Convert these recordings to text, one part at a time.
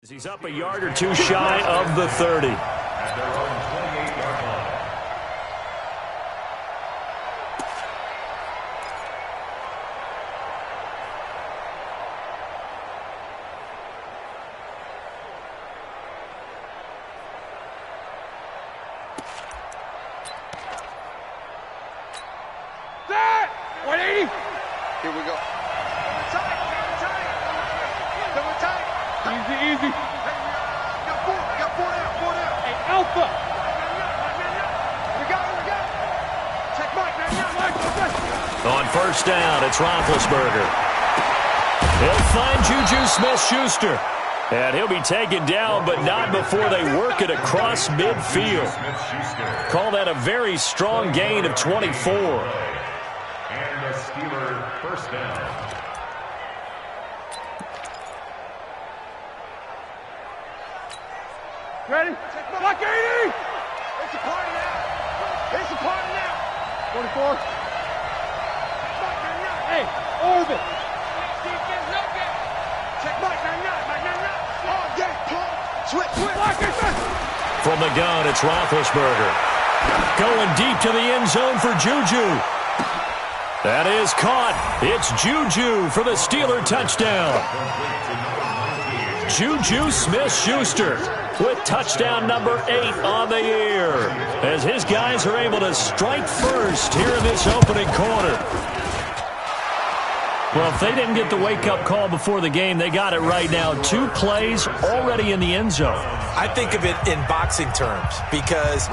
He's up a yard or two shy of the 30. At their own 28-yard line. Set! 180! Here we go. Easy, easy. Got four down. Hey, Alpha! We got. Check Mike. On first down, it's Roethlisberger. He'll find Juju Smith-Schuster. And he'll be taken down, but not before they work it across midfield. Call that a very strong gain of 24. And the Steelers first down. Ready? Block 80! It's a party now. 44. Hey, Orvin! Check Mike. Oh, yeah, pull. Switch. Block it! From the gun, it's Roethlisberger. Going deep to the end zone for Juju. That is caught. It's Juju for the Steeler touchdown. Juju Smith-Schuster with touchdown number 8 on the year, as his guys are able to strike first here in this opening quarter. Well, if they didn't get the wake-up call before the game, they got it right now. 2 plays already in the end zone. I think of it in boxing terms, because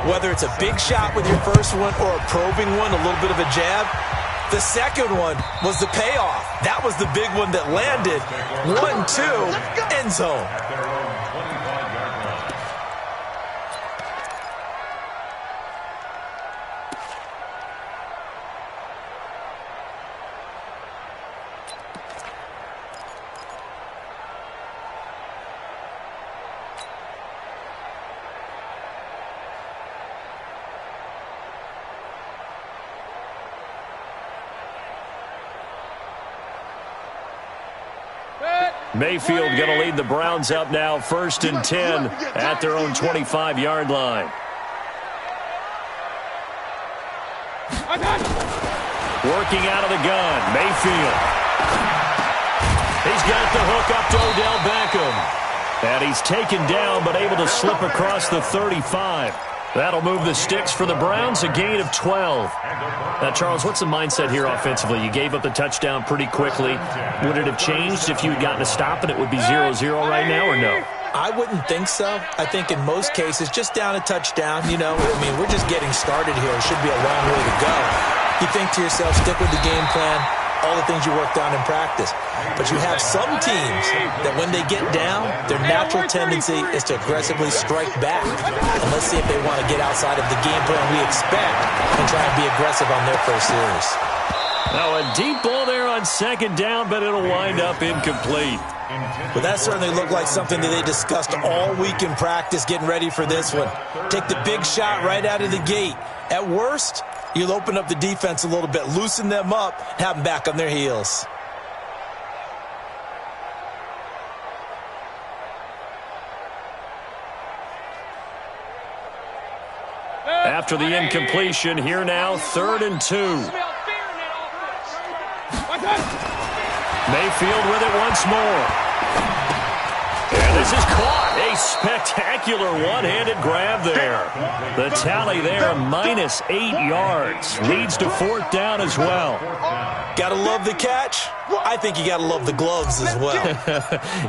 whether it's a big shot with your first one or a probing one, a little bit of a jab, the second one was the payoff. That was the big one that landed. 1-2, end zone. At their own 25-yard line. Mayfield going to lead the Browns up now, 1st and 10 at their own 25-yard line. Working out of the gun, Mayfield. He's got the hook up to Odell Beckham. And he's taken down, but able to slip across the 35. That'll move the sticks for the Browns, a gain of 12. Now, Charles, what's the mindset here offensively? You gave up the touchdown pretty quickly. Would it have changed if you had gotten a stop and it would be 0-0 right now, or no? I wouldn't think so. I think in most cases, just down a touchdown, we're just getting started here. It should be a long way to go. You think to yourself, stick with the game plan, all the things you worked on in practice. But you have some teams that when they get down, their natural tendency is to aggressively strike back. And let's see if they want to get outside of the game plan we expect and try and be aggressive on their first series. Now, a deep ball there on 2nd down, but it'll wind up incomplete. But that certainly looked like something that they discussed all week in practice getting ready for this one. Take the big shot right out of the gate. At worst, you'll open up the defense a little bit, loosen them up, have them back on their heels. After the incompletion, here now, 3rd and 2. Mayfield with it once more. And this is caught. A spectacular one-handed grab there. The tally there, -8 yards. Leads to 4th down as well. Gotta love the catch. I think you gotta love the gloves as well.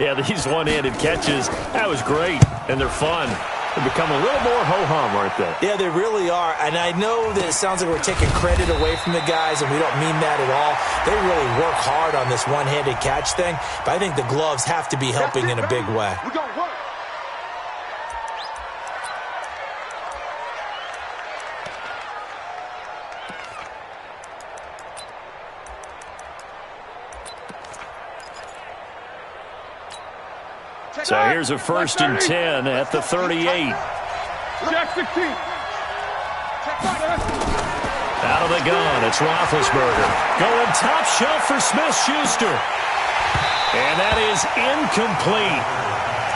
Yeah, these one-handed catches, that was great. And they're fun. They've become a little more ho-hum, aren't they? Yeah, they really are. And I know that it sounds like we're taking credit away from the guys, and we don't mean that at all. They really work hard on this one-handed catch thing, but I think the gloves have to be helping in a big way. We gonna work. So here's a 1st and 10 at the 38. Jack 16. Out of the gun, it's Roethlisberger. Going top shelf for Smith-Schuster. And that is incomplete.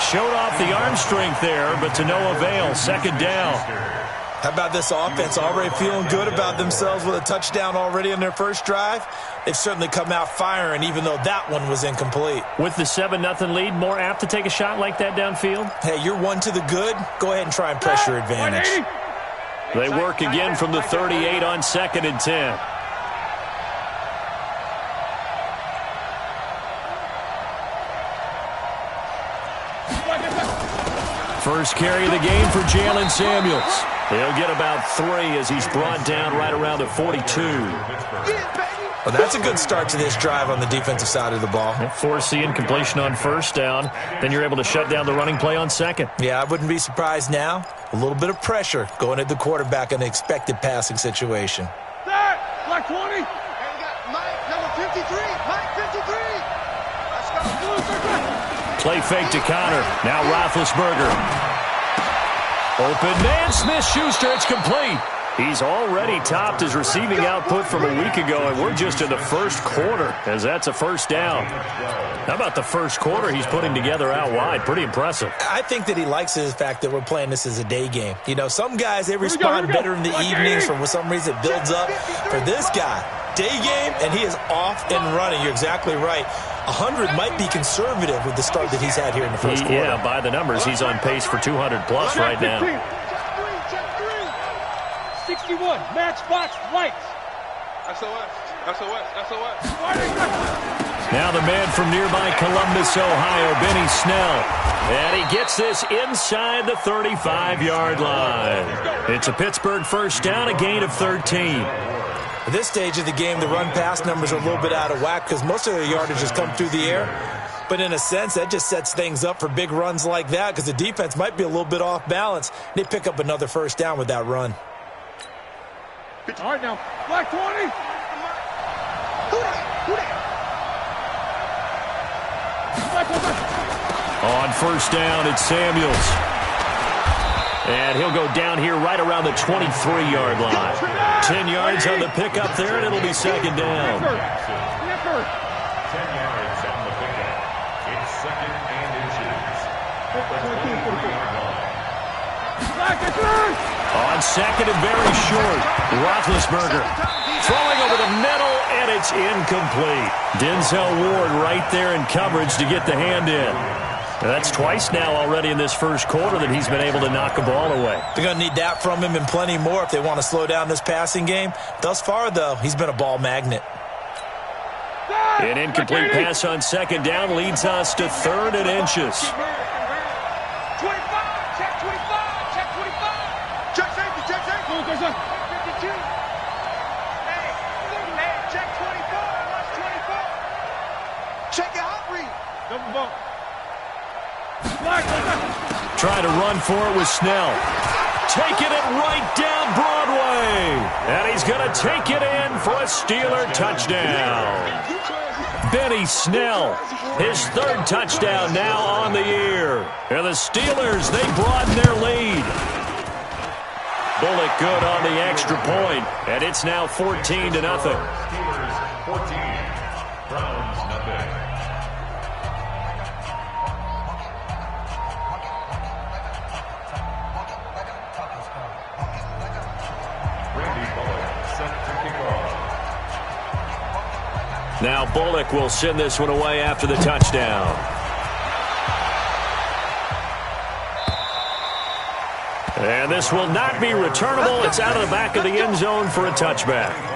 Showed off the arm strength there, but to no avail. Second down. How about this offense already feeling good about themselves with a touchdown already in their first drive? They've certainly come out firing, even though that one was incomplete. With the 7-0 lead, more apt to take a shot like that downfield? Hey, you're one to the good. Go ahead and try and press your advantage. They work again from the 38 on 2nd and 10. First carry of the game for Jalen Samuels. He'll get about 3 as he's brought down right around the 42. Well, that's a good start to this drive on the defensive side of the ball. Force the incompletion on first down. Then you're able to shut down the running play on second. Yeah, I wouldn't be surprised now. A little bit of pressure going at the quarterback in an expected passing situation. Black 20. And we got Mike, number 53. Mike 53. Let's go. Play fake to Connor. Now Roethlisberger. Open man, Smith-Schuster. It's complete. He's already topped his receiving output from a week ago, and we're just in the first quarter, as that's a first down. How about the first quarter he's putting together out wide? Pretty impressive. I think that he likes the fact that we're playing this as a day game. You know, some guys, they respond better in the evenings for some reason it builds up. For this guy, day game, and he is off and running. You're exactly right. 100 might be conservative with the start that he's had here in the first quarter. Yeah, by the numbers, he's on pace for 200-plus right now. 61, matchbox lights. SOS, SOS, SOS. Now the man from nearby Columbus, Ohio, Benny Snell. And he gets this inside the 35-yard line. It's a Pittsburgh first down, a gain of 13. At this stage of the game, the run-pass numbers are a little bit out of whack because most of their yardage has come through the air. But in a sense, that just sets things up for big runs like that because the defense might be a little bit off balance. They pick up another first down with that run. All right, now, Black 20. On first down, it's Samuels. And he'll go down here right around the 23-yard line. 10 yards on the pickup there, and it'll be second down. 10 yards on the pickup. It's second and inches. The 23-yard line. On second and very short, Roethlisberger throwing over the middle, and it's incomplete. Denzel Ward right there in coverage to get the hand in. That's twice now already in this first quarter that he's been able to knock a ball away. They're going to need that from him and plenty more if they want to slow down this passing game. Thus far, though, he's been a ball magnet. An incomplete pass on second down leads us to 3rd and inches. 25, check 25, check 25. Check safety, check safety. 52. Hey, check 24, watch 24. Check your hot read. Double bump. Trying to run for it with Snell. Taking it right down Broadway. And he's going to take it in for a Steeler touchdown. Benny Snell, his 3rd touchdown now on the year. And the Steelers, they broaden their lead. Bullock good on the extra point, and it's now 14-0. Steelers 14, Browns nothing. Now Bullock will send this one away after the touchdown. And this will not be returnable. It's out of the back of the end zone for a touchback.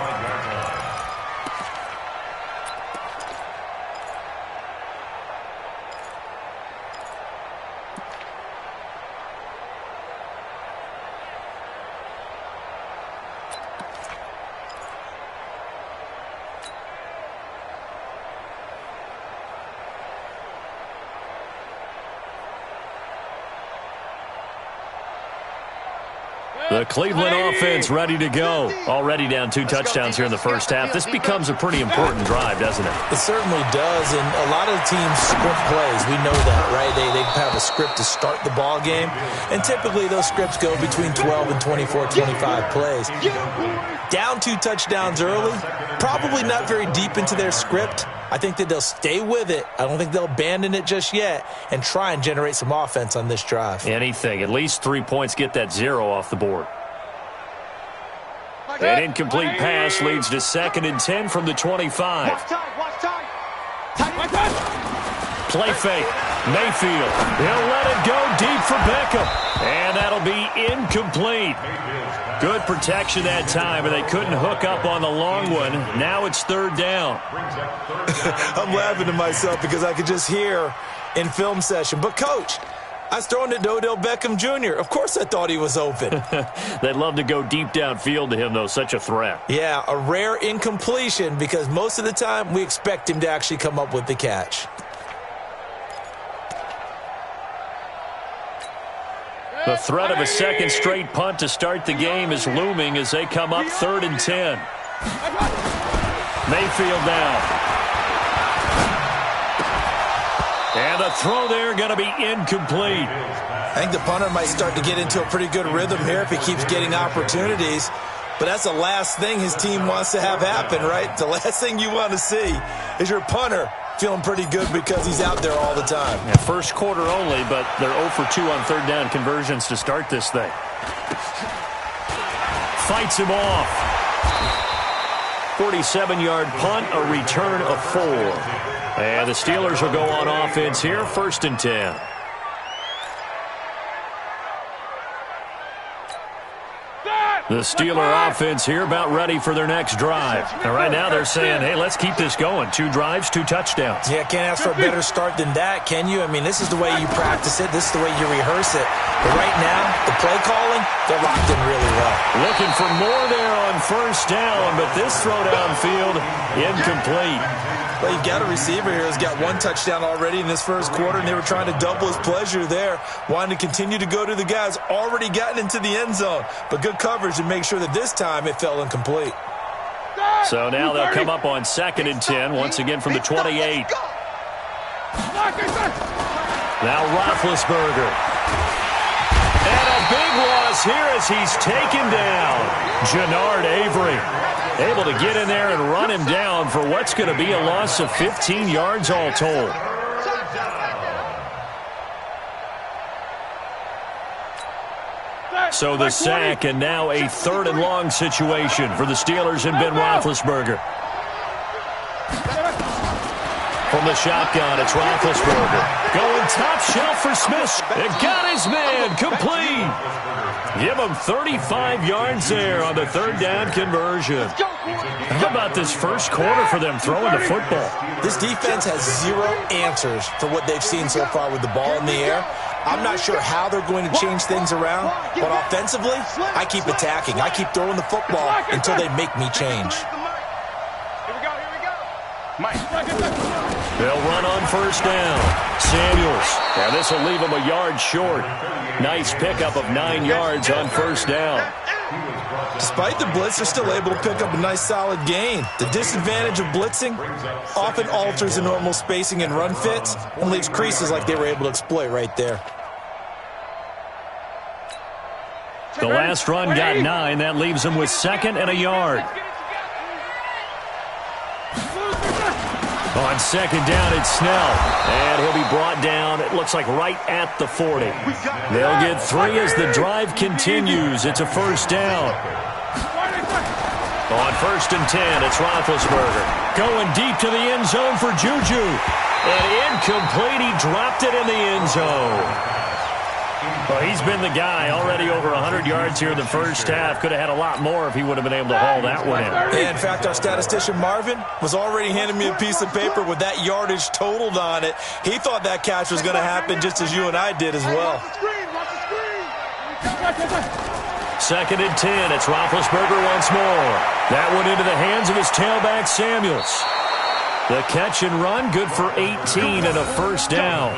The Cleveland offense ready to go. Already down 2 touchdowns here in the first half. This becomes a pretty important drive, doesn't it? It certainly does, and a lot of teams script plays. We know that, right? They have a script to start the ball game, and typically those scripts go between 12 and 24, 25 plays. Down 2 touchdowns early, probably not very deep into their script, I think that they'll stay with it. I don't think they'll abandon it just yet and try and generate some offense on this drive. Anything. At least 3 points, get that 0 off the board. An incomplete pass leads to 2nd and 10 from the 25. Watch time. Play fake. Mayfield. He'll let it go deep for Beckham. And that'll be incomplete. Good protection that time, and they couldn't hook up on the long one. Now it's 3rd down. I'm laughing to myself because I could just hear in film session. But, Coach, I was throwing it to Odell Beckham Jr. Of course I thought he was open. They'd love to go deep downfield to him, though. Such a threat. Yeah, a rare incompletion because most of the time we expect him to actually come up with the catch. The threat of a second straight punt to start the game is looming as they come up 3rd and 10. Mayfield down. And the throw there going to be incomplete. I think the punter might start to get into a pretty good rhythm here if he keeps getting opportunities. But that's the last thing his team wants to have happen, right? The last thing you want to see is your punter feeling pretty good because he's out there all the time. Yeah, first quarter only, but they're 0 for 2 on 3rd down conversions to start this thing. Fights him off. 47-yard punt, a return of 4. And the Steelers will go on offense here, 1st and 10. The Steeler offense here about ready for their next drive. And right now they're saying, hey, let's keep this going. 2 drives, 2 touchdowns. Yeah, can't ask for a better start than that, can you? I mean, this is the way you practice it. This is the way you rehearse it. But right now, the play calling, they're locked in really well. Looking for more there on 1st down, but this throw downfield, incomplete. Well, you've got a receiver here who's got 1 touchdown already in this first quarter, and they were trying to double his pleasure there, wanting to continue to go to the guys already gotten into the end zone. But good coverage to make sure that this time it fell incomplete. So now they'll come up on 2nd and 10, once again from the 28. Now Roethlisberger. And a big loss here as he's taken down. Jannard Avery able to get in there and run him down for what's going to be a loss of 15 yards all told. So the sack, and now a 3rd and long situation for the Steelers and Ben Roethlisberger. From the shotgun, it's Roethlisberger. Going top shelf for Smith. It got his man complete. Give him 35 yards there on the 3rd down conversion. How about this first quarter for them throwing the football? This defense has 0 answers for what they've seen so far with the ball in the air. I'm not sure how they're going to change things around, but offensively, I keep attacking. I keep throwing the football until they make me change. Here we go. Mike. They'll run on 1st down. Samuels. Now this will leave him a yard short. Nice pickup of 9 yards on 1st down. Despite the blitz, they're still able to pick up a nice solid gain. The disadvantage of blitzing often alters the normal spacing and run fits and leaves creases like they were able to exploit right there. The last run got 9. That leaves him with 2nd and a yard. On 2nd down, it's Snell. And he'll be brought down, it looks like right at the 40. They'll get 3 as the drive continues. It's a 1st down. On 1st and 10, it's Roethlisberger. Going deep to the end zone for Juju. And incomplete. He dropped it in the end zone. Well, he's been the guy, already over 100 yards here in the first half. Could have had a lot more if he would have been able to haul that one in. In fact, our statistician Marvin was already handing me a piece of paper with that yardage totaled on it. He thought that catch was going to happen just as you and I did as well. 2nd and 10. It's Roethlisberger once more. That one into the hands of his tailback, Samuels. The catch and run, good for 18 and a 1st down.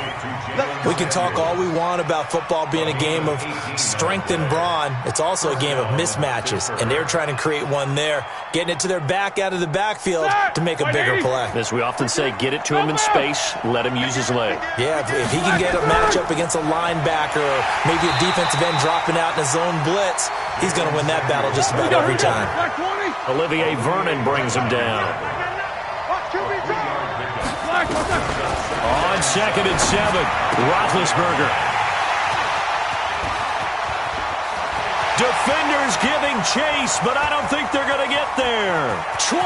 We can talk all we want about football being a game of strength and brawn. It's also a game of mismatches, and they're trying to create one there, getting it to their back out of the backfield to make a bigger play. As we often say, get it to him in space, let him use his leg. Yeah, if he can get a matchup against a linebacker or maybe a defensive end dropping out in a zone blitz, he's going to win that battle just about every time. Olivier Vernon brings him down. On 2nd and 7, Roethlisberger. Defenders giving chase, but I don't think they're going to get there. 20,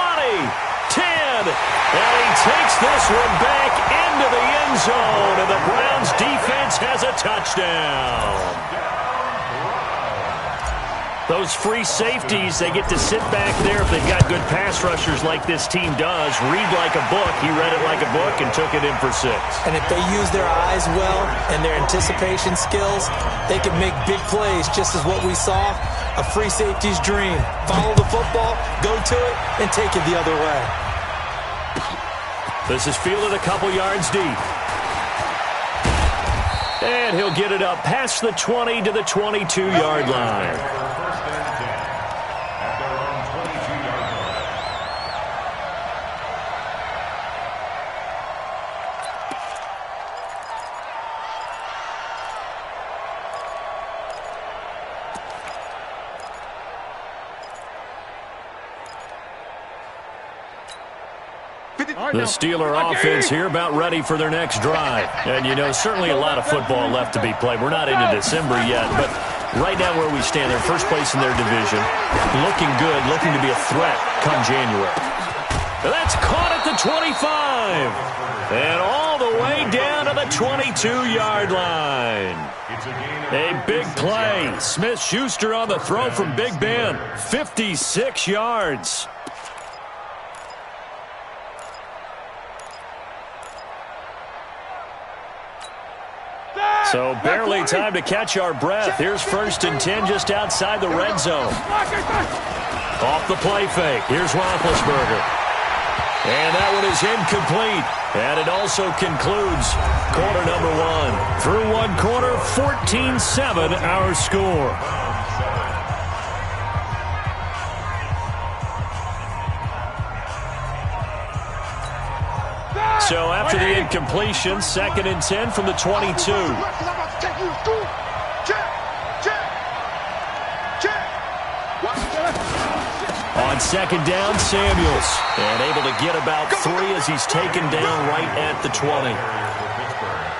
10, and he takes this one back into the end zone, and the Browns defense has a touchdown. Those free safeties, they get to sit back there if they've got good pass rushers like this team does. Read like a book. He read it like a book and took it in for 6. And if they use their eyes well and their anticipation skills, they can make big plays, just as what we saw. A free safety's dream. Follow the football, go to it, and take it the other way. This is fielded a couple yards deep. And he'll get it up past the 20 to the 22-yard line. The Steeler offense here about ready for their next drive. And, you know, certainly a lot of football left to be played. We're not into December yet, but right now where we stand, they're first place in their division. Looking good, looking to be a threat come January. That's caught at the 25. And all the way down to the 22-yard line. A big play. Smith-Schuster on the throw from Big Ben. 56 yards. So barely time to catch our breath. Here's 1st and 10 just outside the red zone. Off the play fake. Here's Roethlisberger. And that one is incomplete. And it also concludes quarter number 1. Through one quarter, 14-7 our score. So after the incompletion, 2nd and 10 from the 22. On 2nd down, Samuels. And able to get about 3 as he's taken down right at the 20.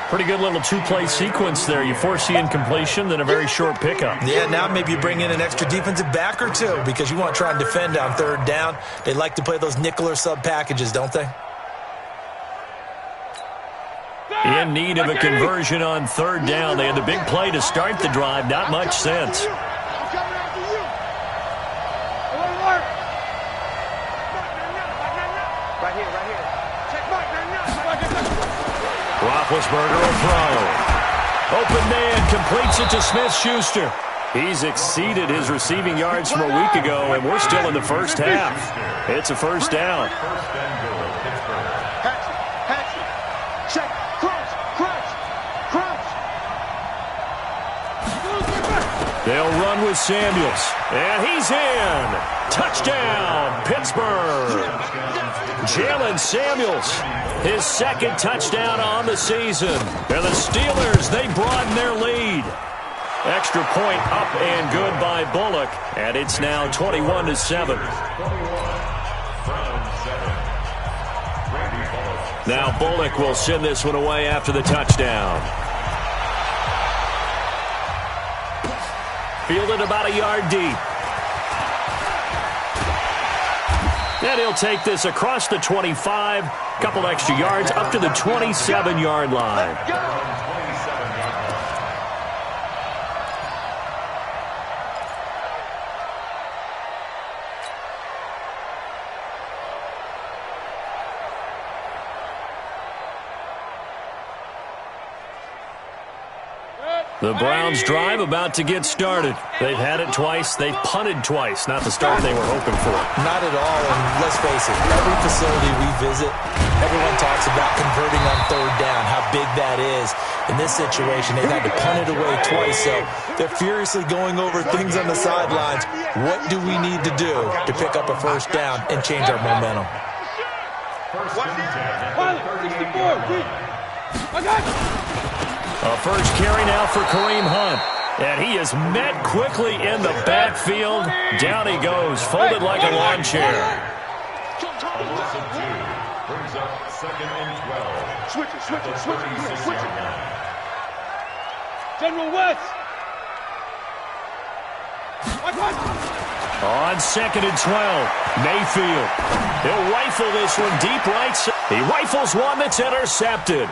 Pretty good little two-play sequence there. You force the incompletion, then a very short pickup. Yeah, now maybe you bring in an extra defensive back or two because you want to try and defend on 3rd down. They like to play those nickel or sub packages, don't they? In need of a conversion on 3rd down. They had the big play to start the drive. Not much sense. Roethlisberger will throw. Open man completes it to Smith-Schuster. He's exceeded his receiving yards from a week ago, and we're still in the first half. It's a 1st down. They'll run with Samuels. And he's in. Touchdown, Pittsburgh. Jalen Samuels, his 2nd touchdown on the season. And the Steelers, they broaden their lead. Extra point up and good by Bullock. And it's now 21-7. Now Bullock will send this one away after the touchdown. Fielded about a yard deep. And he'll take this across the 25. Couple extra yards up to the 27-yard line. The Browns drive about to get started. They've had it twice. They've punted twice. Not the start they were hoping for. Not at all, and let's face it, every facility we visit, everyone talks about converting on 3rd down, how big that is. In this situation, they've had to punt it away twice, so they're furiously going over things on the sidelines. What do we need to do to pick up a 1st down and change our momentum? A first carry now for Kareem Hunt. And he is met quickly in the backfield. Down he goes, folded like a lawn chair. Brings up 2nd and 12. Switch it. Come on, switch it. General West. On 2nd and 12, Mayfield. He'll rifle this one deep right side. He rifles one that's intercepted.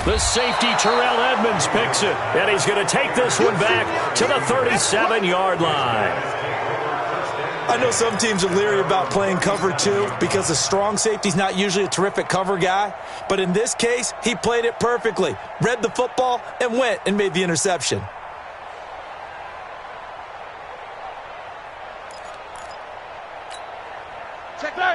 The safety, Terrell Edmonds, picks it, and he's going to take this one back to the 37-yard line. I know some teams are leery about playing cover 2 because the strong safety's not usually a terrific cover guy. But in this case, he played it perfectly, read the football, and went and made the interception.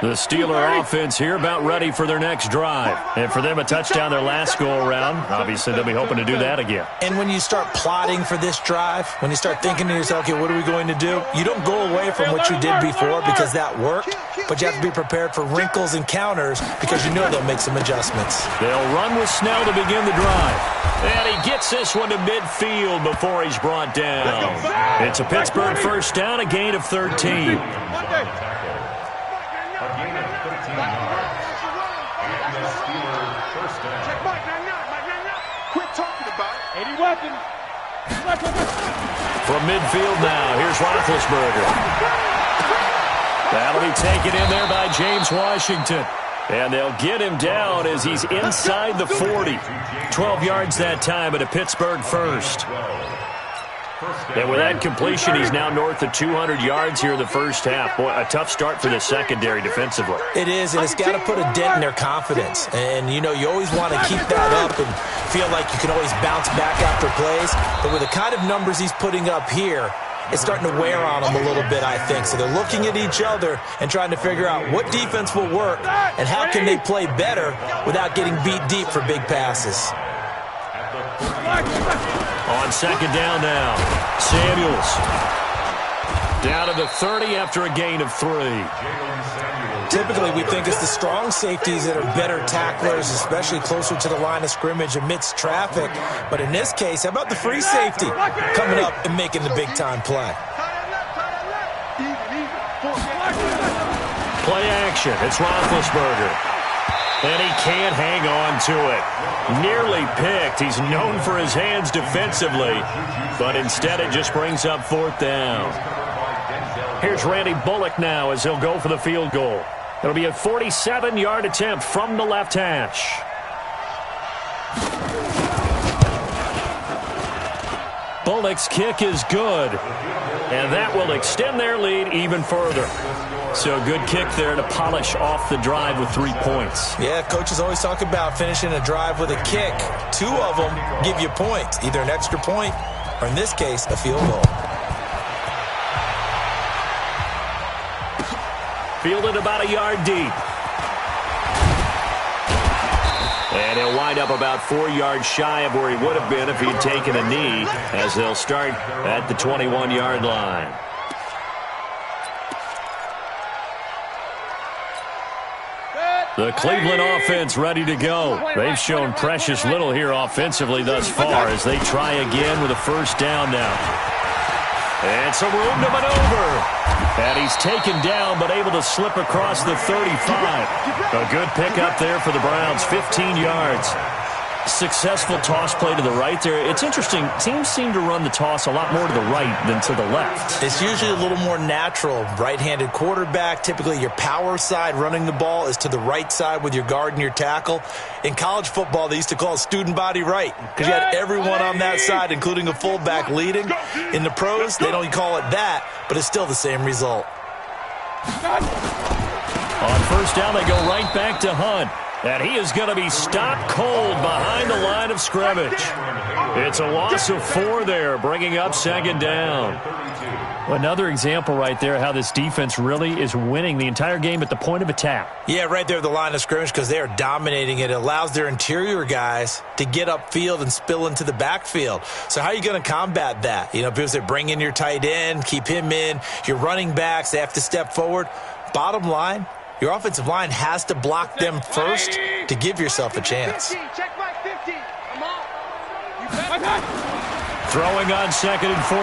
The Steeler offense here about ready for their next drive. And for them, a touchdown their last go-around. Obviously, they'll be hoping to do that again. And when you start plotting for this drive, when you start thinking to yourself, okay, what are we going to do? You don't go away from what you did before because that worked, but you have to be prepared for wrinkles and counters because you know they'll make some adjustments. They'll run with Snell to begin the drive. And he gets this one to midfield before he's brought down. It's a Pittsburgh first down, a gain of 13. Weapon. From midfield now, here's Roethlisberger. That'll be taken in there by James Washington. And they'll get him down as he's inside the 40. 12 yards that time at a Pittsburgh first. And with that completion, he's now north of 200 yards here in the first half. Boy, a tough start for the secondary defensively. It is, and it's got to put a dent in their confidence. And, you know, you always want to keep that up and feel like you can always bounce back after plays. But with the kind of numbers he's putting up here, it's starting to wear on them a little bit, I think. So they're looking at each other and trying to figure out what defense will work and how can they play better without getting beat deep for big passes. On second down now, Samuels. Down to the 30 after a gain of 3. Typically, we think it's the strong safeties that are better tacklers, especially closer to the line of scrimmage amidst traffic. But in this case, how about the free safety coming up and making the big-time play? Play action. It's Roethlisberger. And he can't hang on to it. Nearly picked. He's known for his hands defensively, but instead it just brings up 4th down. Here's Randy Bullock now as he'll go for the field goal. It'll be a 47-yard attempt from the left hash. Bullock's kick is good, and that will extend their lead even further. So a good kick there to polish off the drive with 3 points. Yeah, coaches always talk about finishing a drive with a kick. 2 of them give you points, either an extra point or, in this case, a field goal. Fielded about a yard deep. And he'll wind up about 4 yards shy of where he would have been if he'd taken a knee, as they'll start at the 21-yard line. The Cleveland offense ready to go. They've shown precious little here offensively thus far as they try again with a first down now. And some room to maneuver. And he's taken down but able to slip across the 35. A good pickup there for the Browns, 15 yards. Successful toss play to the right there. It's interesting. Teams seem to run the toss a lot more to the right than to the left. It's usually a little more natural. Right-handed quarterback, typically your power side running the ball is to the right side with your guard and your tackle. In college football, they used to call it student body right because you had everyone on that side, including a fullback leading. In the pros, they don't call it that, but it's still the same result. On first down, they go right back to Hunt. And he is going to be stopped cold behind the line of scrimmage. It's a loss of 4 there, bringing up second down. Another example right there how this defense really is winning the entire game at the point of attack. Yeah, right there at the line of scrimmage because they are dominating it. It allows their interior guys to get upfield and spill into the backfield. So how are you going to combat that? You know, because they bring in your tight end, keep him in. Your running backs, they have to step forward. Bottom line, your offensive line has to block them first to give yourself a chance. Check my 50. Come on. Throwing on 2nd and 14.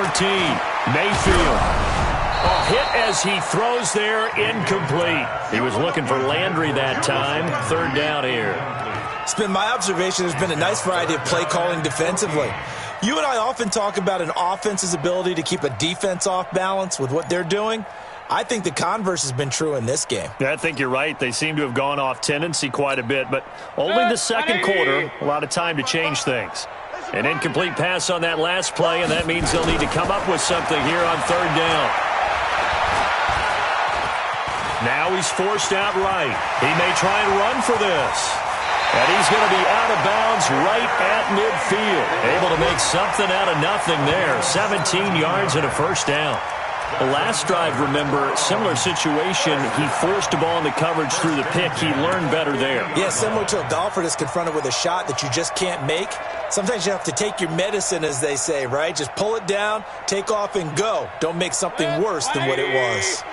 Mayfield. A hit as he throws there, incomplete. He was looking for Landry that time. 3rd down here. It's been my observation there's been a nice variety of play calling defensively. You and I often talk about an offense's ability to keep a defense off balance with what they're doing. I think the converse has been true in this game. Yeah, I think you're right. They seem to have gone off tendency quite a bit, but only the second quarter, a lot of time to change things. An incomplete pass on that last play, and that means they'll need to come up with something here on third down. Now he's forced out right. He may try and run for this. And he's going to be out of bounds right at midfield. Able to make something out of nothing there. 17 yards and a first down. The last drive, remember, similar situation. He forced a ball in the coverage through the pick. He learned better there. Yeah, similar to a golfer that's confronted with a shot that you just can't make. Sometimes you have to take your medicine, as they say, right? Just pull it down, take off, and go. Don't make something worse than what it was.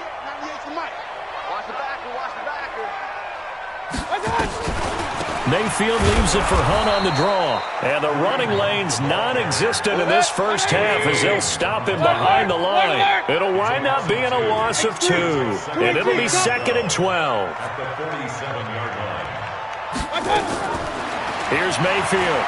Mayfield leaves it for Hunt on the draw. And the running lane's non-existent in this first half as they'll stop him behind the line. It'll wind up being a loss of 2. And it'll be 2nd and 12. At the 47-yard line. Here's Mayfield.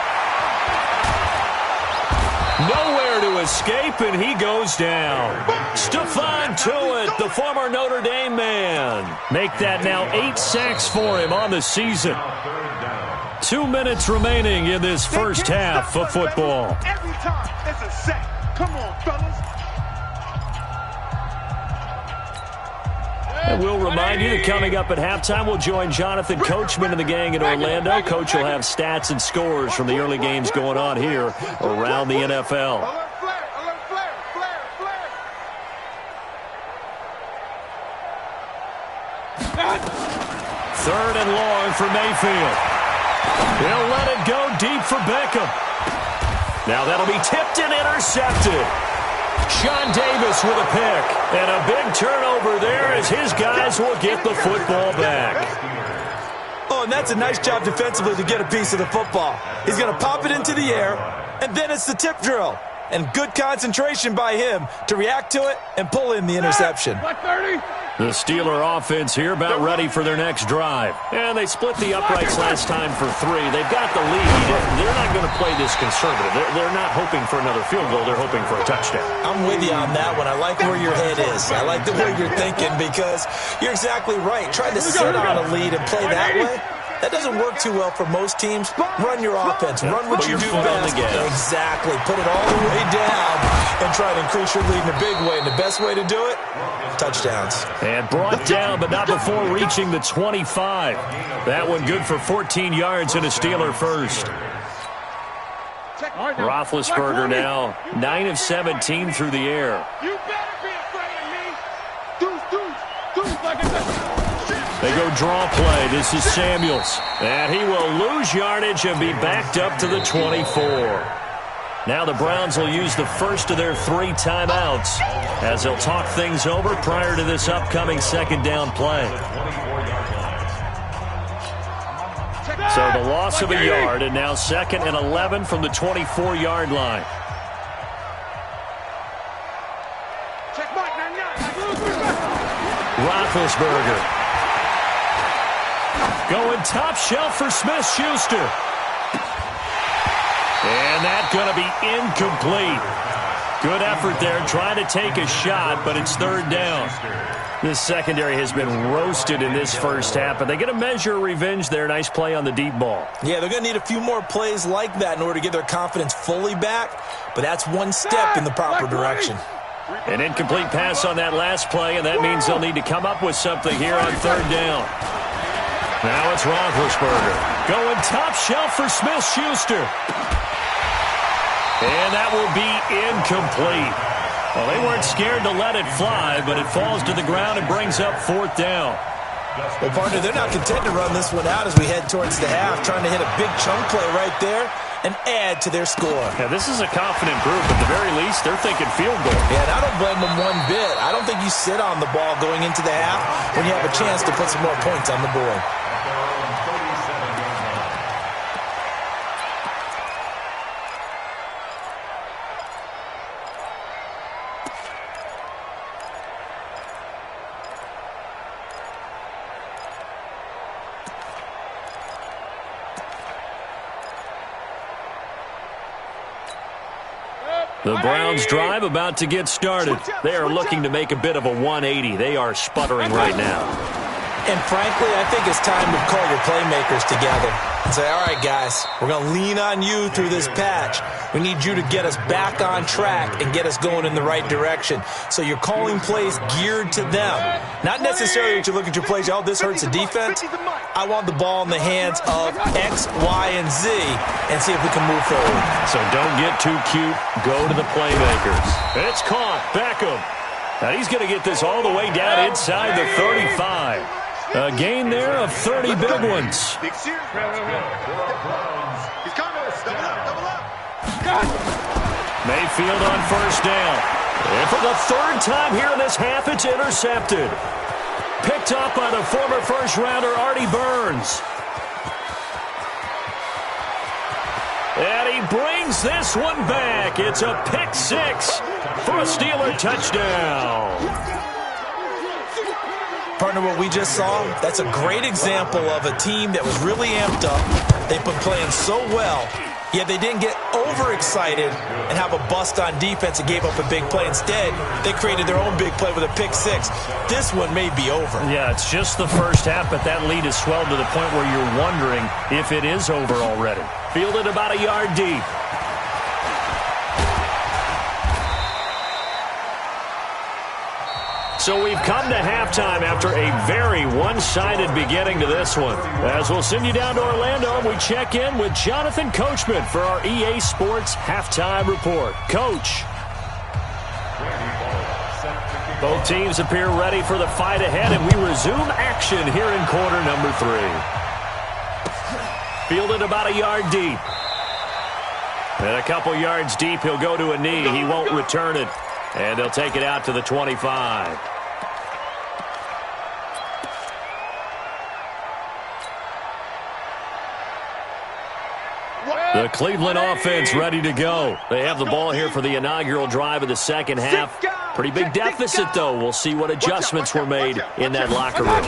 Nowhere to escape, and he goes down. Stephon Tuitt, the former Notre Dame man. Make that now 8 sacks for him on the season. 2 minutes remaining in this first half of football. Every time it's a sack. Come on, fellas. And we'll remind you that coming up at halftime, we'll join Jonathan Coachman and the gang in Orlando. Coach will have stats and scores from the early games going on here around the NFL. Alert flare, alert flare, flare, flare. Third and long for Mayfield. He'll let it go deep for Beckham. Now that'll be tipped and intercepted. Sean Davis with a pick. And a big turnover there as his guys will get the football back. Oh, and that's a nice job defensively to get a piece of the football. He's going to pop it into the air, and then it's the tip drill. And good concentration by him to react to it and pull in the interception. The Steeler offense here about ready for their next drive. And they split the uprights last time for 3. They've got the lead. They're not going to play this conservative. They're not hoping for another field goal. They're hoping for a touchdown. I'm with you on that one. I like where your head is. I like the way you're thinking because you're exactly right. Trying to sit on a lead and play that way, that doesn't work too well for most teams. Run your offense. Run what you do best. Exactly. Put it all the way down and try to increase your lead in a big way. And the best way to do it, touchdowns. And brought down, but not before reaching the 25. That one good for 14 yards and a Steeler first. Roethlisberger now 9 of 17 through the air. You better be afraid of me. Deuce, like I said. They go draw play. This is Samuels. And he will lose yardage and be backed up to the 24. Now the Browns will use the first of their 3 timeouts as they'll talk things over prior to this upcoming second down play. So the loss of a yard, and now 2nd and 11 from the 24-yard line. Roethlisberger. Going top shelf for Smith-Schuster. And that's going to be incomplete. Good effort there, trying to take a shot, but it's third down. This secondary has been roasted in this first half, and they get a measure of revenge there. Nice play on the deep ball. Yeah, they're going to need a few more plays like that in order to get their confidence fully back, but that's one step in the proper direction. An incomplete pass on that last play, and that means they'll need to come up with something here on third down. Now it's Roethlisberger. Going top shelf for Smith-Schuster. And that will be incomplete. Well, they weren't scared to let it fly, but it falls to the ground and brings up 4th down. Well, partner, they're not content to run this one out as we head towards the half, trying to hit a big chunk play right there and add to their score. Yeah, this is a confident group. At the very least, they're thinking field goal. Yeah, and I don't blame them one bit. I don't think you sit on the ball going into the half when you have a chance to put some more points on the board. The Browns drive about to get started. They are looking to make a bit of a 180. They are sputtering right now. And frankly, I think it's time to call your playmakers together and say, all right, guys, we're going to lean on you through this patch. We need you to get us back on track and get us going in the right direction. So you're calling plays geared to them. Not necessarily that you look at your plays, oh, this hurts the defense. I want the ball in the hands of X, Y, and Z and see if we can move forward. So don't get too cute. Go to the playmakers. It's caught. Beckham. Now he's going to get this all the way down inside the 35. A gain there of 30 big ones. Big series. He's coming. Double up. Mayfield on first down. And for the third time here in this half, it's intercepted. Picked up by the former first-rounder Artie Burns. And he brings this one back. It's a pick six for a Steeler touchdown. Partner, what we just saw, that's a great example of a team that was really amped up. They've been playing so well, yet they didn't get overexcited and have a bust on defense and gave up a big play. Instead, they created their own big play with a pick six. This one may be over. Yeah, it's just the first half, but that lead has swelled to the point where you're wondering if it is over already. Fielded about a yard deep. So we've come to halftime after a very one-sided beginning to this one. As we'll send you down to Orlando, and we check in with Jonathan Coachman for our EA Sports Halftime Report. Coach. Both teams appear ready for the fight ahead, and we resume action here in quarter number 3. Fielded about a yard deep. And a couple yards deep, he'll go to a knee. He won't return it. And they'll take it out to the 25. The Cleveland offense ready to go. They have the ball here for the inaugural drive of the second half. Pretty big deficit, though. We'll see what adjustments were made in that locker room.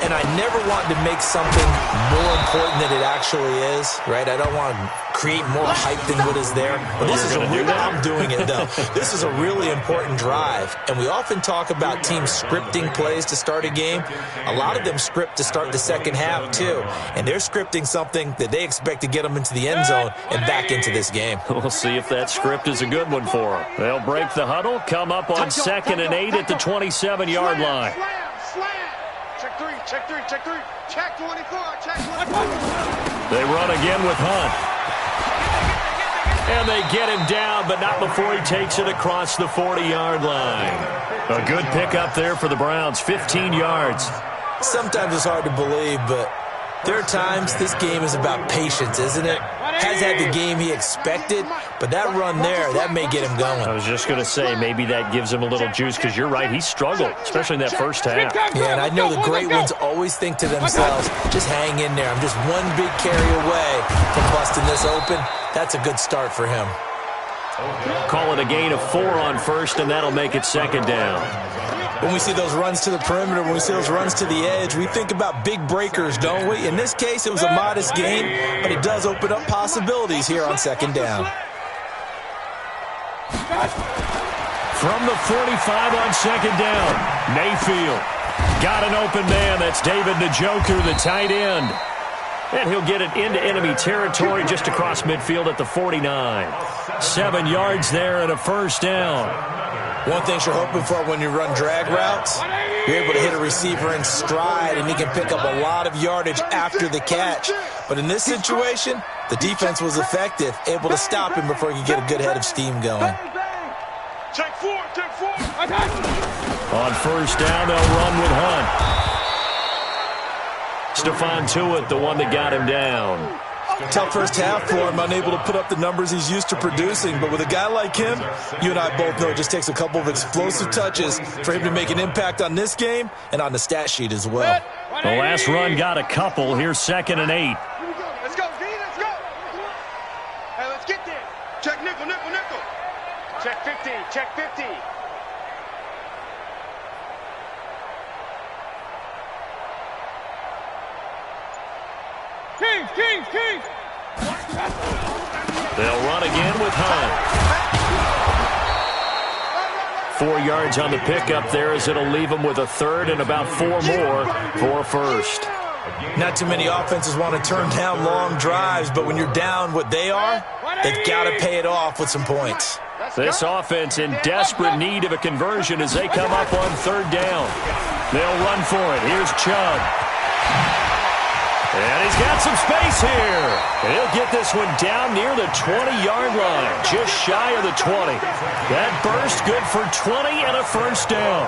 And I never want to make something more important than it actually is, right? I don't want to create more hype than what is there. But this is a real, I'm doing it, though. This is a really important drive. And we often talk about teams scripting plays to start a game. A lot of them script to start the second half, too. And they're scripting something that they expect to get them into the end zone and back into this game. We'll see if that script is a good one for them. They'll break the huddle, come up on 2nd and 8 at the 27-yard line. Slam. Check three. Check 24. Check 24. They run again with Hunt. And they get him down, but not before he takes it across the 40-yard line. A good pickup there for the Browns, 15 yards. Sometimes it's hard to believe, but there are times this game is about patience, isn't it? Has had the game he expected, but that run there, that may get him going. I was just going to say, maybe that gives him a little juice, because you're right, he struggled, especially in that first half. Yeah, and I know the great ones always think to themselves, just hang in there. I'm just one big carry away from busting this open. That's a good start for him. Call it a gain of 4 on first, and that'll make it 2nd down. When we see those runs to the perimeter, when we see those runs to the edge, we think about big breakers, don't we? In this case, it was a modest gain, but it does open up possibilities here on 2nd down. From the 45 on 2nd down, Mayfield got an open man. That's David Njoku, the tight end. And he'll get it into enemy territory just across midfield at the 49. 7 yards there and a first down. One thing you're hoping for when you run drag routes, you're able to hit a receiver in stride, and he can pick up a lot of yardage after the catch. But in this situation, the defense was effective, able to stop him before he could get a good head of steam going. Check 4. On first down, they'll run with Hunt. Stephon Tuitt, the one that got him down. Tough first half for him, unable to put up the numbers he's used to producing. But with a guy like him, you and I both know it just takes a couple of explosive touches for him to make an impact on this game and on the stat sheet as well. The last run got a couple. Here's 2nd and 8. Let's go, D. Let's go. Hey, let's get there. Check nickel. Check 50. Kings. They'll run again with Hunt. 4 yards on the pickup there, as it'll leave them with a third and about 4 more for first. Not too many offenses want to turn down long drives, but when you're down what they are, they've got to pay it off with some points. This offense in desperate need of a conversion as they come up on third down. They'll run for it. Here's Chubb. And he's got some space here. He'll get this one down near the 20-yard line, just shy of the 20. That burst good for 20 and a first down.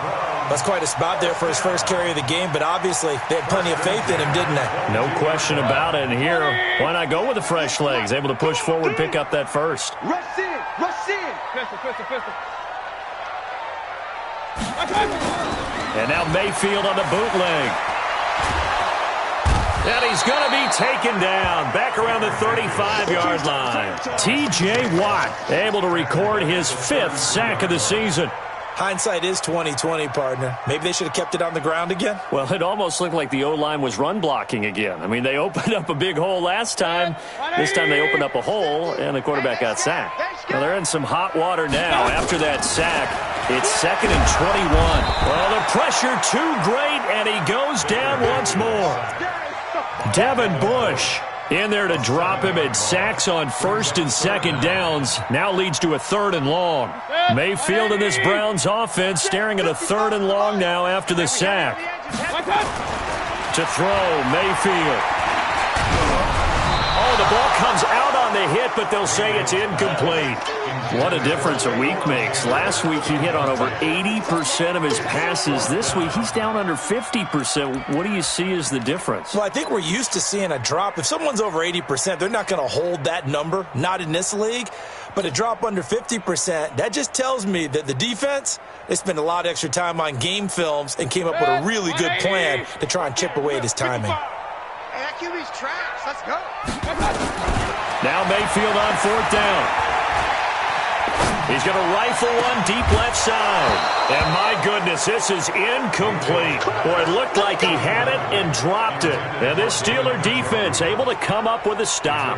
That's quite a spot there for his first carry of the game, but obviously they had plenty of faith in him, didn't they? No question about it. And here, why not go with the fresh legs? Able to push forward, pick up that first. Rush in. Rush in. Pistol. And now Mayfield on the bootleg. And he's going to be taken down back around the 35-yard line. T.J. Watt able to record his 5th sack of the season. Hindsight is 20/20, partner. Maybe they should have kept it on the ground again. Well, it almost looked like the O-line was run blocking again. I mean, they opened up a big hole last time. This time they opened up a hole, and the quarterback got sacked. Now they're in some hot water now. After that sack, it's 2nd and 21. Well, the pressure too great, and he goes down once more. Devin Bush in there to drop him at sacks on 1st and 2nd downs. Now leads to a 3rd and long. Mayfield in this Browns offense staring at a 3rd and long now after the sack. To throw, Mayfield. Oh, the ball comes out on the hit, but they'll say it's incomplete. What a difference a week makes. Last week he hit on over 80% of his passes. This week he's down under 50%. What do you see as the difference? Well, I think we're used to seeing a drop. If someone's over 80%, they're not going to hold that number, not in this league. But a drop under 50%, that just tells me that the defense, they spent a lot of extra time on game films and came up with a really good plan to try and chip away at his timing. Hey, that QB's trash. Let's go. Now Mayfield on 4th down. He's going to rifle one deep left side. And my goodness, this is incomplete. Boy, it looked like he had it and dropped it. And this Steeler defense able to come up with a stop.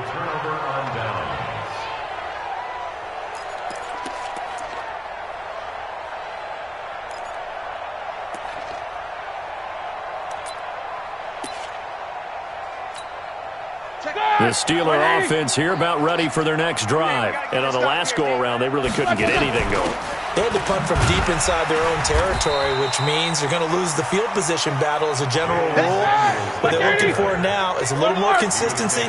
The Steeler offense here about ready for their next drive. And on the last go-around, they really couldn't get anything going. They had to punt from deep inside their own territory, which means they're going to lose the field position battle as a general rule. What they're looking for now is a little more consistency,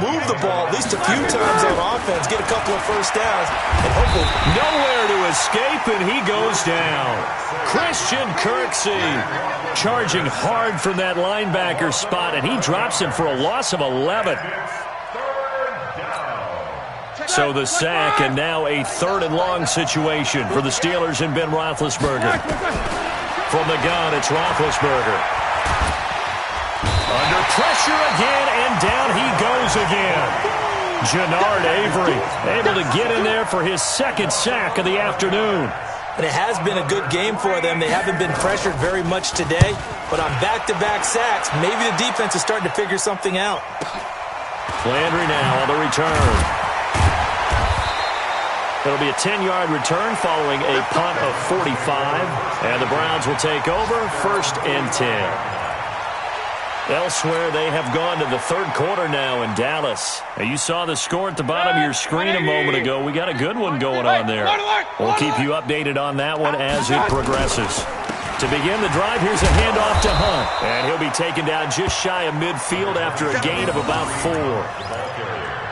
move the ball at least a few times on offense, get a couple of first downs, and hopefully nowhere to escape, and he goes down. Christian Kirksey charging hard from that linebacker spot, and he drops him for a loss of 11. So the sack, and now a 3rd and long situation for the Steelers and Ben Roethlisberger. From the gun, it's Roethlisberger. Under pressure again, and down he goes again. Jannard Avery able to get in there for his 2nd sack of the afternoon. And it has been a good game for them. They haven't been pressured very much today, but on back-to-back sacks, maybe the defense is starting to figure something out. Landry now on the return. It'll be a 10-yard return following a punt of 45. And the Browns will take over 1st and 10. Elsewhere, they have gone to the 3rd quarter now in Dallas. Now, you saw the score at the bottom of your screen a moment ago. We got a good one going on there. We'll keep you updated on that one as it progresses. To begin the drive, here's a handoff to Hunt. And he'll be taken down just shy of midfield after a gain of about 4.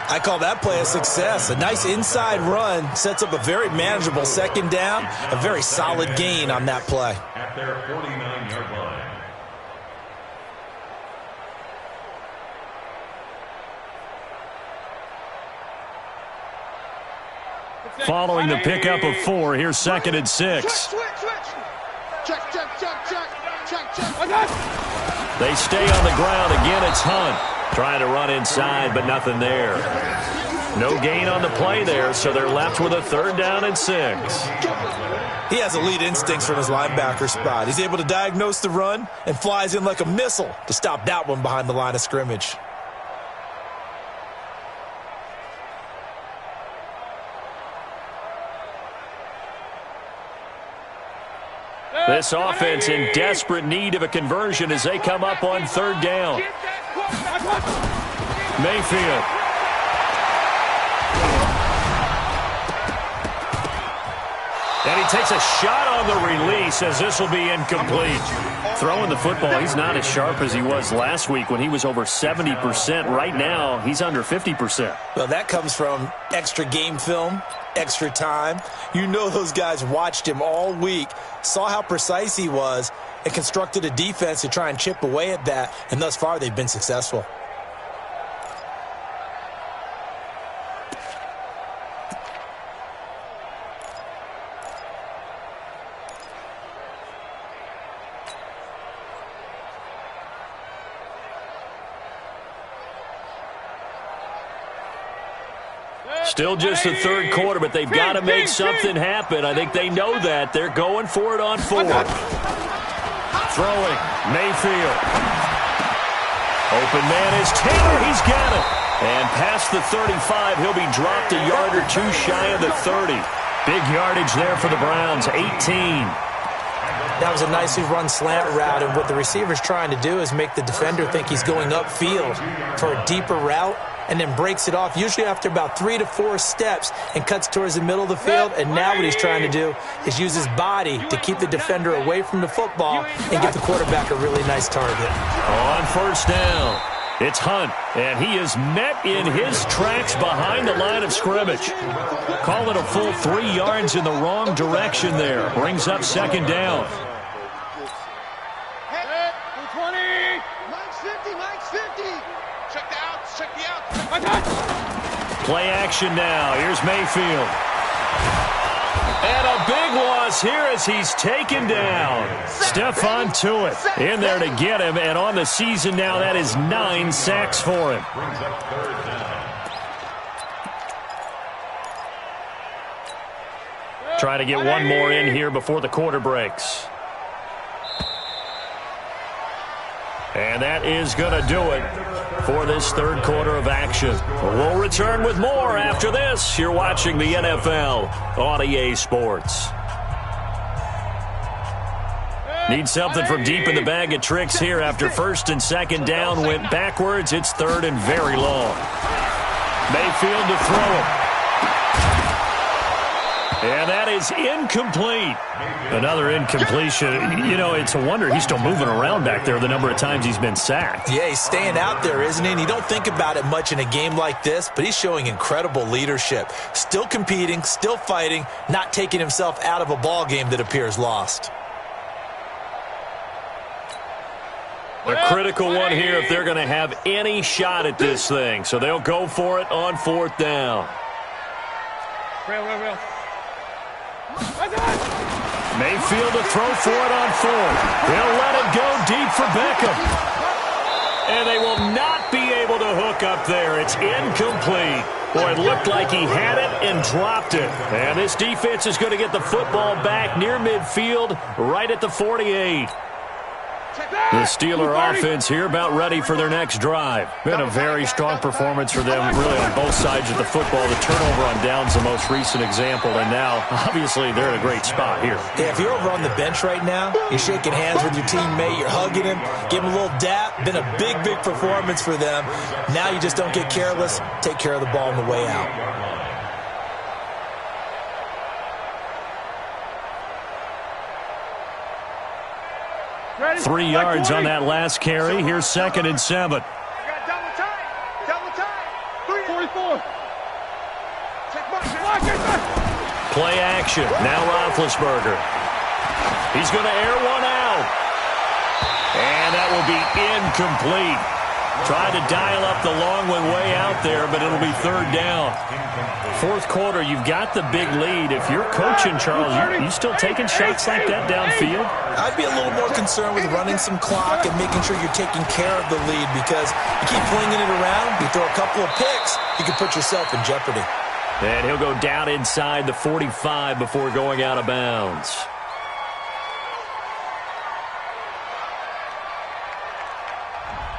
I call that play a success. A nice inside run sets up a very manageable 2nd down, a very solid gain on that play. At their 49-yard line. Following the pickup of 4, here's 2nd and 6. Switch. Check. They stay on the ground. Again, it's Hunt. Trying to run inside, but nothing there. No gain on the play there, so they're left with a 3rd down and 6. He has elite instincts from his linebacker spot. He's able to diagnose the run and flies in like a missile to stop that one behind the line of scrimmage. This offense in desperate need of a conversion as they come up on third down. Mayfield. And he takes a shot on the release as this will be incomplete. Throwing the football, he's not as sharp as he was last week when he was over 70%. Right now, he's under 50%. Well, that comes from extra game film, extra time. You know those guys watched him all week, saw how precise he was, and constructed a defense to try and chip away at that, and thus far they've been successful. Still just the third quarter, but they've got to make something happen. I think they know that. They're going for it on fourth. Throwing, Mayfield. Open man is Taylor. He's got it. And past the 35, he'll be dropped a yard or two shy of the 30. Big yardage there for the Browns, 18. That was a nicely run slant route, and what the receiver's trying to do is make the defender think he's going upfield for a deeper route, and then breaks it off, usually after about 3 to 4 steps, and cuts towards the middle of the field. And now what he's trying to do is use his body to keep the defender away from the football and give the quarterback a really nice target. On first down, it's Hunt, and he is met in his tracks behind the line of scrimmage. Call it a full 3 yards in the wrong direction there. Brings up second down. Play action now. Here's Mayfield. And a big loss here as he's taken down. Stephon Tuitt in there to get him, and on the season now, that is 9 sacks for him. Try to get one more in here before the quarter breaks. And that is going to do it for this third quarter of action. We'll return with more after this. You're watching the NFL on EA Sports. Need something from deep in the bag of tricks here after first and second down went backwards. It's third and very long. Mayfield to throw it. And that is incomplete. Another incompletion. You know, it's a wonder he's still moving around back there the number of times he's been sacked. Yeah, he's staying out there, isn't he? And you don't think about it much in a game like this, but he's showing incredible leadership. Still competing, still fighting, not taking himself out of a ball game that appears lost. A critical one here if they're going to have any shot at this thing. So they'll go for it on fourth down. Mayfield to throw for it on fourth. They'll let it go deep for Beckham. And they will not be able to hook up there. It's incomplete. Boy, it looked like he had it and dropped it. And this defense is going to get the football back near midfield, right at the 48. The Steeler offense here about ready for their next drive. Been a very strong performance for them, really, on both sides of the football. The turnover on down's the most recent example, and now, obviously, they're in a great spot here. Yeah, if you're over on the bench right now, you're shaking hands with your teammate, you're hugging him, give him a little dap. Been a big, big performance for them. Now you just don't get careless. Take care of the ball on the way out. 3 yards on that last carry. Here's second and 7. Double time. 44. Play action. Now Roethlisberger. He's going to air one out. And that will be incomplete. Tried to dial up the long one way out there, but it'll be third down. Fourth quarter, you've got the big lead. If you're coaching, Charles, you still taking shots like that downfield? I'd be a little more concerned with running some clock and making sure you're taking care of the lead, because you keep flinging it around, you throw a couple of picks, you can put yourself in jeopardy. And he'll go down inside the 45 before going out of bounds.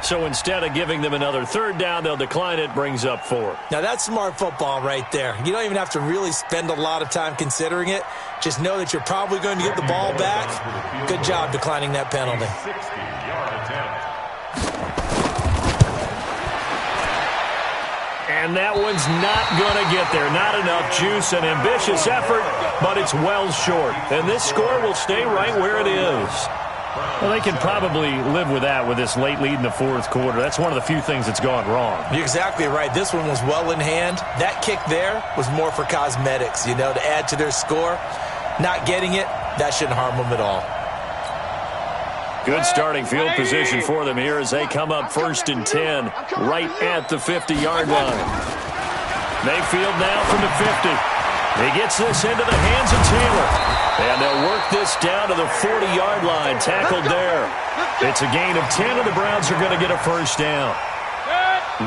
So instead of giving them another third down, they'll decline it, brings up 4. Now, that's smart football right there. You don't even have to really spend a lot of time considering it. Just know that you're probably going to get the ball back. Good job declining that penalty. 60-yard attempt. And that one's not going to get there. Not enough juice, an ambitious effort, but it's well short. And this score will stay right where it is. Well, they can probably live with that with this late lead in the fourth quarter. That's one of the few things that's gone wrong. You're exactly right. This one was well in hand. That kick there was more for cosmetics, to add to their score. Not getting it, that shouldn't harm them at all. Good starting field position for them here as they come up 1st and 10 right at the 50-yard line. Mayfield now from the 50. He gets this into the hands of Taylor. And they'll work this down to the 40-yard line. Tackled there. It's a gain of 10, and the Browns are going to get a first down.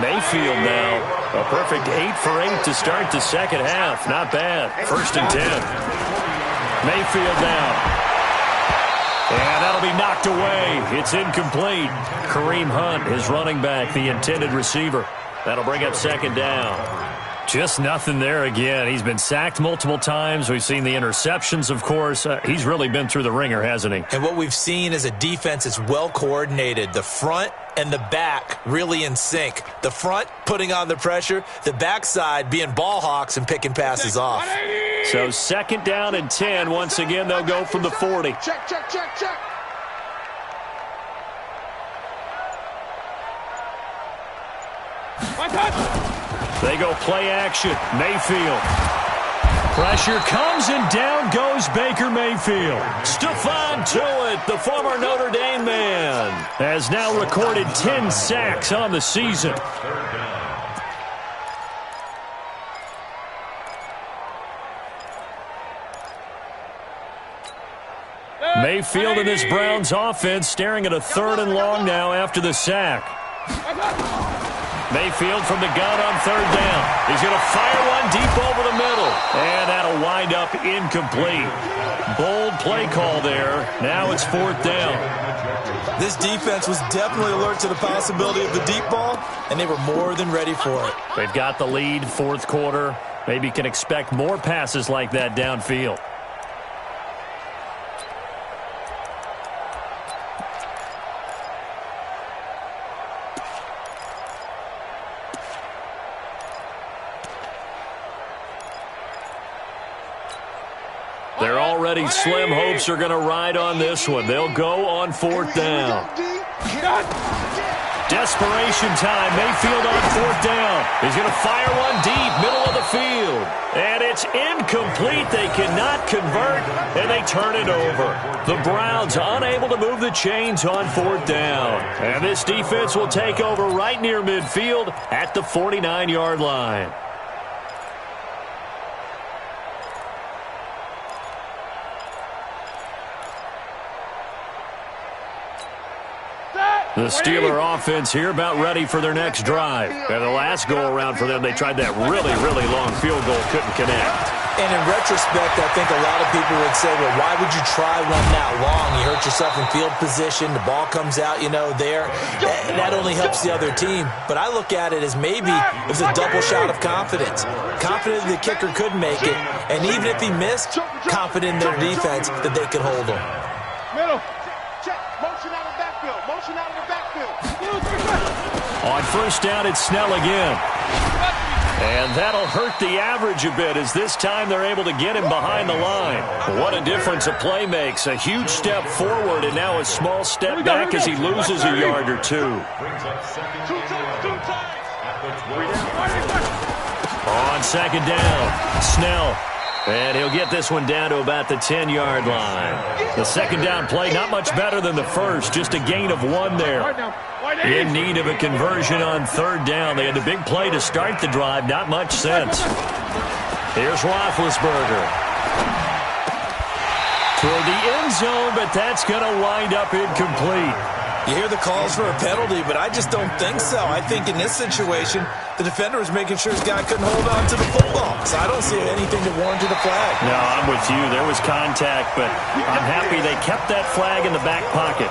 Mayfield now, a perfect 8 for 8 to start the second half. Not bad. 1st and 10. Mayfield now. And that'll be knocked away. It's incomplete. Kareem Hunt, his running back, the intended receiver. That'll bring up 2nd down. Just nothing there again. He's been sacked multiple times. We've seen the interceptions, of course. He's really been through the ringer, hasn't he? And what we've seen is a defense that's well coordinated. The front and the back really in sync. The front putting on the pressure. The backside being ball hawks and picking passes off. So 2nd down and 10. Once again, they'll go from the 40. Check, check, check, check. They go play action. Mayfield. Pressure comes and down goes Baker Mayfield. Stephon Tuitt, the former Notre Dame man, has now recorded 10 sacks on the season. Mayfield and this Browns offense staring at a 3rd and long now after the sack. Mayfield from the gun on 3rd down. He's going to fire one deep over the middle. And that'll wind up incomplete. Bold play call there. Now it's 4th down. This defense was definitely alert to the possibility of the deep ball, and they were more than ready for it. They've got the lead, 4th quarter. Maybe you can expect more passes like that downfield. They're already slim. Hopes are going to ride on this one. They'll go on 4th down. Desperation time. Mayfield on 4th down. He's going to fire one deep, middle of the field. And it's incomplete. They cannot convert, and they turn it over. The Browns unable to move the chains on 4th down. And this defense will take over right near midfield at the 49-yard line. The Steeler offense here about ready for their next drive. And the last go-around for them, they tried that really, really long field goal, couldn't connect. And in retrospect, I think a lot of people would say, well, why would you try one that long? You hurt yourself in field position. The ball comes out, there. That only helps the other team. But I look at it as maybe it was a double shot of confidence. Confident the kicker could make it. And even if he missed, confident in their defense that they could hold him. Middle. Check. Motion out of the backfield. Motion out of the backfield. On 1st down, it's Snell again. And that'll hurt the average a bit as this time they're able to get him behind the line. What a difference a play makes. A huge step forward and now a small step back as he loses a yard or two. On 2nd down, Snell. And he'll get this one down to about the 10-yard line. The 2nd down play, not much better than the first, just a gain of 1 there. In need of a conversion on 3rd down. They had the big play to start the drive, not much sense. Here's Roethlisberger. Toward the end zone, but that's going to wind up incomplete. You hear the calls for a penalty, but I just don't think so. I think in this situation, the defender was making sure his guy couldn't hold on to the football. So I don't see anything that warranted a flag. No, I'm with you. There was contact, but I'm happy they kept that flag in the back pocket.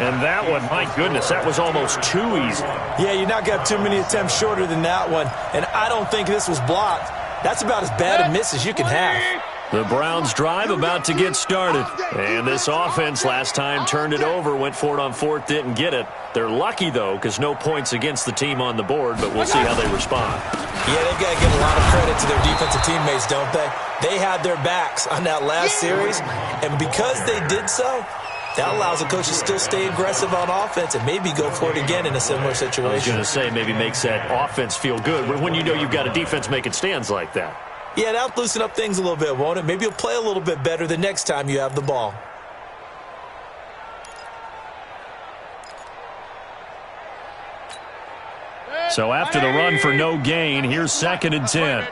And that one, my goodness, that was almost too easy. Yeah, you're not got too many attempts shorter than that one. And I don't think this was blocked. That's about as bad a miss as you can have. The Browns drive about to get started. And this offense last time turned it over, went for it on fourth, didn't get it. They're lucky, though, because no points against the team on the board, but we'll see how they respond. Yeah, they've got to give a lot of credit to their defensive teammates, don't they? They had their backs on that last series, and because they did so, that allows the coach to still stay aggressive on offense and maybe go for it again in a similar situation. I was going to say maybe makes that offense feel good when you know you've got a defense making stands like that. Yeah, that'll loosen up things a little bit, won't it? Maybe you'll play a little bit better the next time you have the ball. So after the run for no gain, here's 2nd and 10.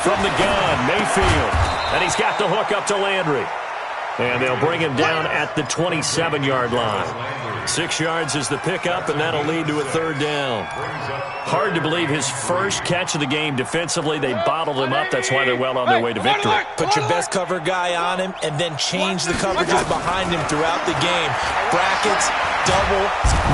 From the gun, Mayfield. And he's got the hook up to Landry. And they'll bring him down at the 27-yard line. 6 yards is the pickup, and that'll lead to a 3rd down. Hard to believe his first catch of the game defensively. They bottled him up. That's why they're well on their way to victory. Put your best cover guy on him and then change the coverages behind him throughout the game. Brackets, double.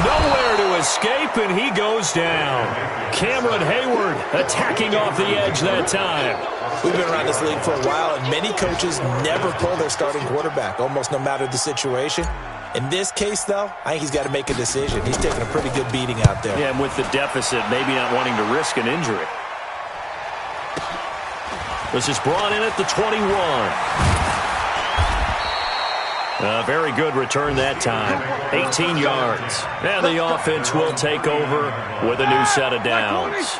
Nowhere to escape, and he goes down. Cameron Hayward attacking off the edge that time. We've been around this league for a while, and many coaches never pull their starting quarterback, almost no matter the situation. In this case, though, I think he's got to make a decision. He's taking a pretty good beating out there. Yeah, and with the deficit, maybe not wanting to risk an injury. This is brought in at the 21. A very good return that time. 18 yards. And the offense will take over with a new set of downs.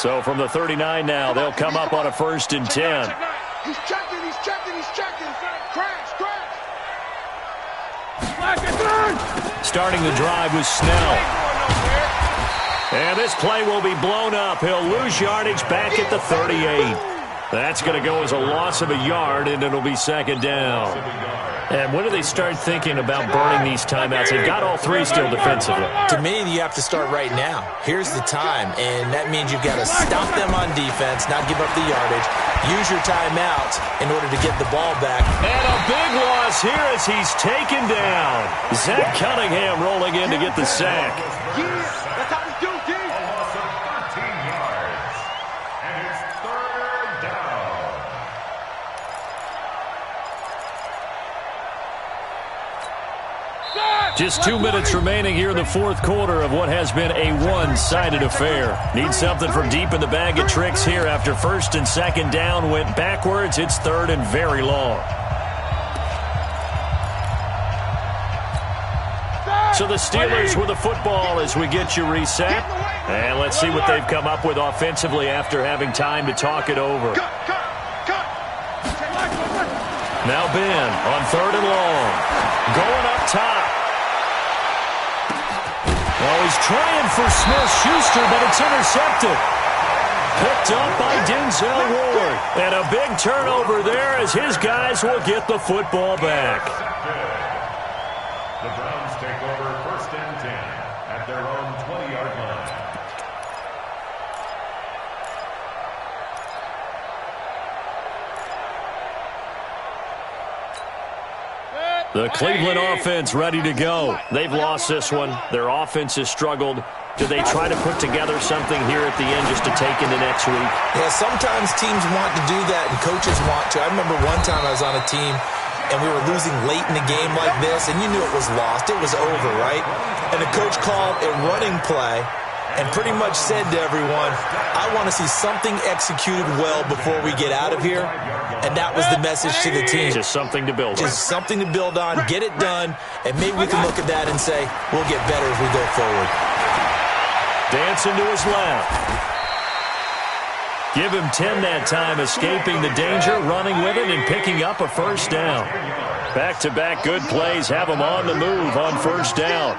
So from the 39 now, they'll come up on a 1st and 10. He's checking. Crash. Starting the drive was Snell. And this play will be blown up. He'll lose yardage back at the 38. That's going to go as a loss of a yard, and it'll be 2nd down. And when do they start thinking about burning these timeouts? They've got all 3 still defensively. To me, you have to start right now. Here's the time, and that means you've got to stop them on defense, not give up the yardage, use your timeouts in order to get the ball back. And a big loss here as he's taken down. Zach Cunningham rolling in to get the sack. That's how we do, D. A loss of 13 yards. And it's 3rd down. Just 2 minutes remaining here in the 4th quarter of what has been a one-sided affair. Need something from deep in the bag of tricks here after 1st and 2nd down went backwards. It's 3rd and very long. So the Steelers with the football as we get you reset. And let's see what they've come up with offensively after having time to talk it over. Now Ben on 3rd and long. Going up top. Oh, he's trying for Smith-Schuster, but it's intercepted. Picked up by Denzel Ward. And a big turnover there as his guys will get the football back. The Browns take over 1st and 10 at their own 20-yard line. The Cleveland offense ready to go. They've lost this one. Their offense has struggled. Do they try to put together something here at the end just to take into next week? Yeah, sometimes teams want to do that and coaches want to. I remember one time I was on a team and we were losing late in the game like this, and you knew it was lost. It was over, right? And the coach called a running play and pretty much said to everyone, I want to see something executed well before we get out of here. And that was the message to the team. Just something to build on. Just something to build on, get it done, and maybe we can look at that and say, we'll get better as we go forward. Dancing to his left. Give him 10 that time, escaping the danger, running with it, and picking up a 1st down. Back-to-back good plays have him on the move on 1st down.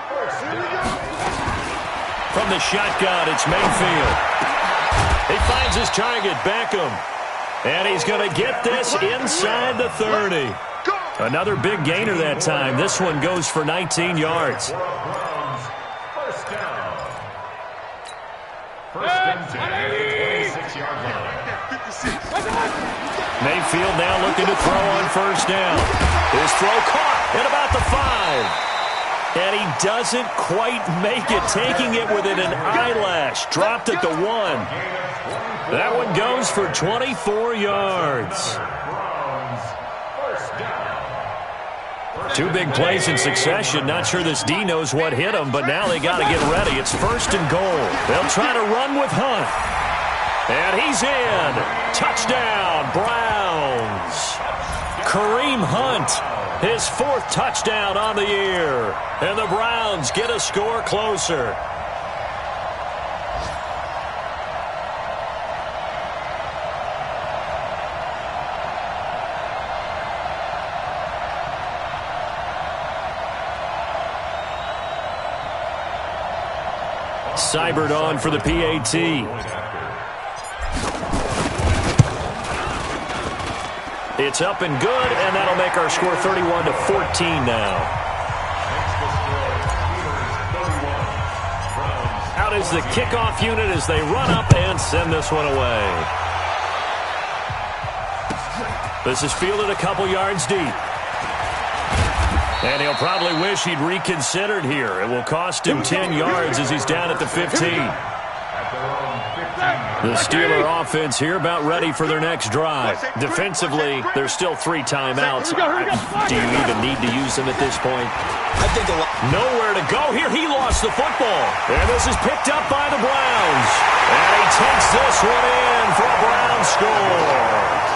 From the shotgun, it's Mayfield. He finds his target, Beckham. And he's going to get this inside the 30. Another big gainer that time. This one goes for 19 yards. 1st down. 1st and 10 at the 26-yard line. Mayfield now looking to throw on first down. His throw caught at about the 5. And he doesn't quite make it, taking it within an eyelash. Dropped at the 1. That one goes for 24 yards. Two big plays in succession. Not sure this D knows what hit him, but now they got to get ready. It's first and goal. They'll try to run with Hunt. And he's in. Touchdown, Browns. Kareem Hunt, his 4th touchdown on the year. And the Browns get a score closer. Seibert on for the PAT. It's up and good, and that'll make our score 31-14 now. Out is the kickoff unit as they run up and send this one away. This is fielded a couple yards deep. And he'll probably wish he'd reconsidered here. It will cost him 10 yards as he's down at the 15. The Steeler offense here about ready for their next drive. Defensively, there's still 3 timeouts. Do you even need to use them at this point? I think a lot. Nowhere to go here. He lost the football. And this is picked up by the Browns. And he takes this one in for a Browns score.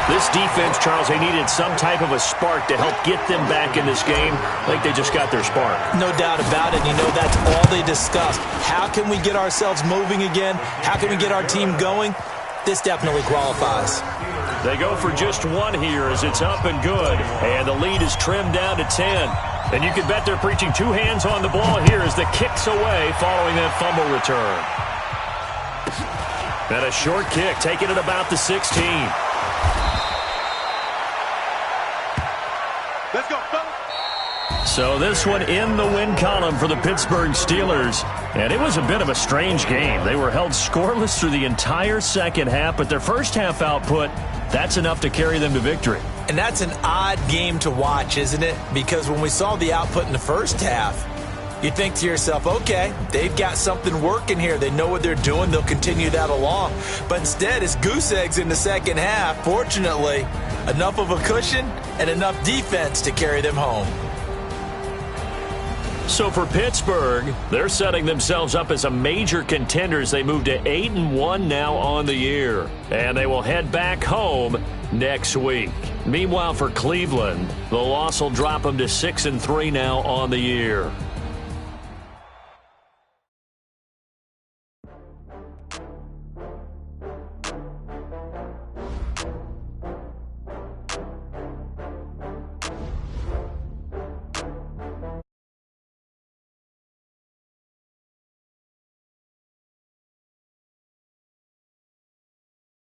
This defense, Charles, they needed some type of a spark to help get them back in this game. I think they just got their spark. No doubt about it. You know, that's all they discussed. How can we get ourselves moving again? How can we get our team going? This definitely qualifies. They go for just 1 here as it's up and good. And the lead is trimmed down to 10. And you can bet they're preaching 2 hands on the ball here as the kick's away following that fumble return. And a short kick, taking it about the 16. Let's go, fellas. So this one in the win column for the Pittsburgh Steelers. And it was a bit of a strange game. They were held scoreless through the entire second half, but their first half output, that's enough to carry them to victory. And that's an odd game to watch, isn't it? Because when we saw the output in the first half, you think to yourself, okay, they've got something working here. They know what they're doing. They'll continue that along. But instead, it's goose eggs in the second half. Fortunately, enough of a cushion and enough defense to carry them home. So for Pittsburgh, they're setting themselves up as a major contender as they move to 8-1 now on the year. And they will head back home next week. Meanwhile, for Cleveland, the loss will drop them to 6-3 now on the year.